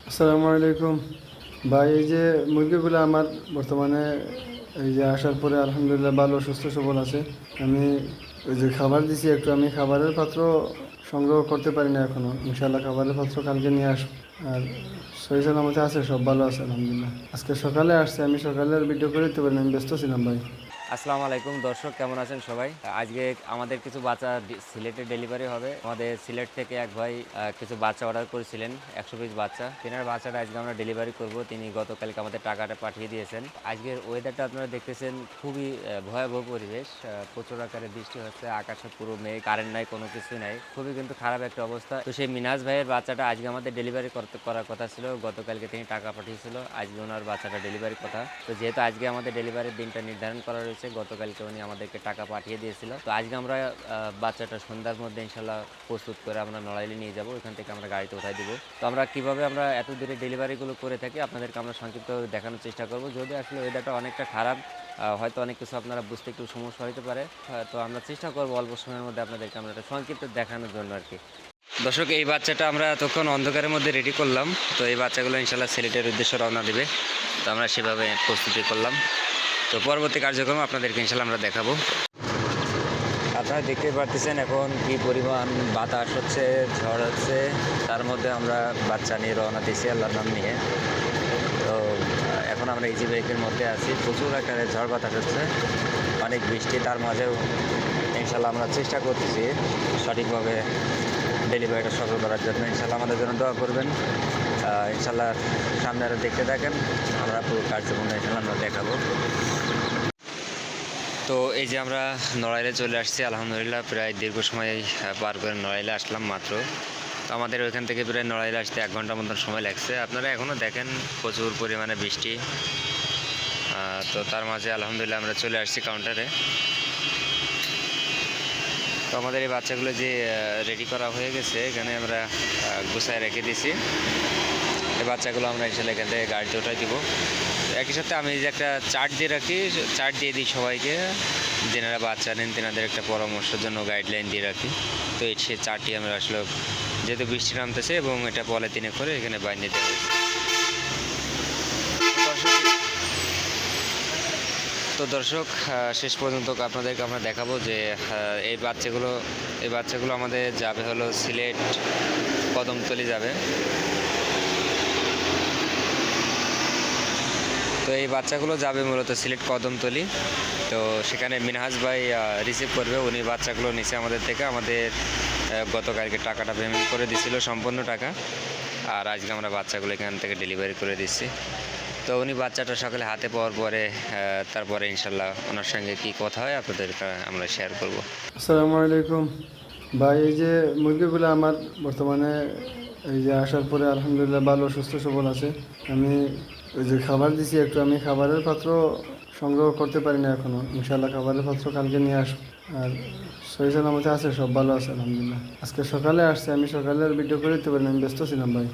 আসসালামু আলাইকুম ভাই। এই যে মুরগিগুলো আমার বর্তমানে এই যে আসার পরে আলহামদুলিল্লাহ ভালো সুস্থ সবল আছে। আমি ওই যে খাবার দিছি একটু, আমি খাবারের পাত্র সংগ্রহ করতে পারি না এখনো। ইনশাল্লাহ খাবারের পাত্র কালকে নিয়ে আসবো। আর সহি সালামতে আছে, সব ভালো আছে আলহামদুলিল্লাহ। আজকে সকালে আসছে, আমি সকালে আর ভিডিও করে দিতে পারি না, আমি ব্যস্ত ছিলাম ভাই। আসসালামু আলাইকুম দর্শক, কেমন আছেন সবাই? আজকে আমাদের কিছু বাচ্চা সিলেটে ডেলিভারি হবে। আমাদের সিলেট থেকে এক ভাই কিছু বাচ্চা অর্ডার করেছিলেন, 100 পিস বাচ্চা। তেনার বাচ্চাটা আজকে আমরা ডেলিভারি করব। তিনি গতকালকে আমাদের টাকাটা পাঠিয়ে দিয়েছেন। আজকের ওয়েদারটা আপনারা দেখতেছেন, খুবই ভয়াবহ পরিবেশ। প্রচুর আকারে বৃষ্টি হচ্ছে, আকাশে পুরো মেঘ, কারেন্ট নাই, কোনো কিছু নাই, খুবই কিন্তু খারাপ একটা অবস্থা। তো সেই মিনাজ ভাইয়ের বাচ্চাটা আজকে আমাদের ডেলিভারি করার কথা ছিল। গতকালকে তিনি টাকা পাঠিয়েছিল, আজকে ওনার বাচ্চাটা ডেলিভারি কথা। তো যেহেতু আজকে আমাদের ডেলিভারির দিনটা নির্ধারণ করা রয়েছে, গতকালকে উনি আমাদেরকে টাকা পাঠিয়ে দিয়েছিল। তো আজকে আমরা বাচ্চাটা সন্ধ্যার মধ্যে ইনশাল্লাহ প্রস্তুত করে আমরা নড়াইলে নিয়ে যাব। ওইখান থেকে আমরা গাড়িতে উঠাই দিব। তো আমরা কিভাবে আমরা এত দূরে ডেলিভারিগুলো করে থাকি আপনাদেরকে আমরা সংক্ষিপ্ত দেখানোর চেষ্টা করব। যদি আসলে ওয়েদারটা অনেকটা খারাপ, হয়তো অনেক কিছু আপনারা বুঝতে একটু সমস্যা হতে পারে। তো আমরা চেষ্টা করবো অল্প সময়ের মধ্যে আপনাদেরকে আমরা এটা সংক্ষিপ্ত দেখানোর জন্য আর কি। দর্শক, এই বাচ্চাটা আমরা এতক্ষণ অন্ধকারের মধ্যে রেডি করলাম। তো এই বাচ্চাগুলো ইনশাল্লাহ সিলেটের উদ্দেশ্যে রওনা দেবে। তো আমরা সেভাবে প্রস্তুতি করলাম। তো পরবর্তী কার্যক্রম আপনাদেরকে ইনশাল্লাহ আমরা দেখাবো। আপনারা দেখতে পারতেছেন এখন কি পরিমাণ বাতাস হচ্ছে, ঝড় হচ্ছে। তার মধ্যে আমরা বাচ্চা নিয়ে রওনা দিয়েছি আল্লাহর নাম নিয়ে। তো এখন আমরা ইজি বাইকের মধ্যে আছি। প্রচুর আকারে ঝড় বাতাস হচ্ছে, অনেক বৃষ্টি। তার মাঝেও ইনশাল্লাহ আমরা চেষ্টা করতেছি সঠিকভাবে ডেলিভারিটা সফল করার জন্য। ইনশাল্লাহ আমাদের জন্য দোয়া করবেন। ইনশাল্লাহ সামনে আরও দেখতে থাকেন, আমরা পুরো কার্যক্রম ইনশাল্লাহ আমরা দেখাবো। তো এই যে আমরা নড়াইলে চলে আসছি আলহামদুলিল্লাহ। প্রায় দীর্ঘ সময় পার করে নড়াইলে আসলাম মাত্র। তো আমাদের ওইখান থেকে প্রায় নড়াইলে আসতে 1 ঘন্টার মতন সময় লাগছে। আপনারা এখনও দেখেন প্রচুর পরিমাণে বৃষ্টি। তো তার মাঝে আলহামদুলিল্লাহ আমরা চলে আসছি কাউন্টারে। তো আমাদের এই বাচ্চাগুলো যে রেডি করা হয়ে গেছে, এখানে আমরা গুছায় রেখে দিছি। এই বাচ্চাগুলো আমরা ইনশাল্লাহ এখান থেকে গাড়িতে উঠাই দিব। একই সাথে আমি যে একটা চার্ট দিয়ে রাখি, চার্ট দিয়ে দিই সবাইকে, যেনারা বাচ্চা নেন তেনাদের একটা পরামর্শের জন্য গাইডলাইন দিয়ে রাখি। তো এই সে চার্টটি আমরা আসলে, যেহেতু বৃষ্টি নামতেছে এবং এটা পলিথিনে করে এখানে বাইন্ধে দেওয়া হয়েছে। তো দর্শক, শেষ পর্যন্ত আপনাদেরকে আমরা দেখাবো যে এই বাচ্চাগুলো আমাদের যাবে হলো সিলেট কদমতলি যাবে। তো এই বাচ্চাগুলো যাবে মূলত সিলেট কদমতলি। তো সেখানে মিনহাজ ভাই রিসিভ করবে। উনি বাচ্চাগুলো নিচে আমাদের থেকে, আমাদের গতকালকে টাকাটা পেমেন্ট করে দিছিল, সম্পূর্ণ টাকা। আর আজকে আমরা বাচ্চাগুলো এখান থেকে ডেলিভারি করে দিচ্ছি। তো উনি বাচ্চাটা সকালে হাতে পাওয়ার পরে তারপরে ইনশাল্লাহ ওনার সঙ্গে কি কথা হয় আপনাদের আমরা শেয়ার করব। আসসালামু আলাইকুম ভাই। এই যে মুরগিগুলো আমার বর্তমানে এই যে আসার পরে আলহামদুলিল্লাহ ভালো সুস্থ সবল আছে। আমি ওই যে খাবার দিছি একটু, আমি খাবারের পাত্র সংগ্রহ করতে পারি না এখনো। ইনশাল্লাহ খাবারের পাত্র কালকে নিয়ে আসবো। আর সহি সালামতে আছে, সব ভালো আছে আলহামদুলিল্লাহ। আজকে সকালে আসছে, আমি সকালে আর ভিডিও করে দিতে পারি না, আমি ব্যস্ত ছিলাম ভাই।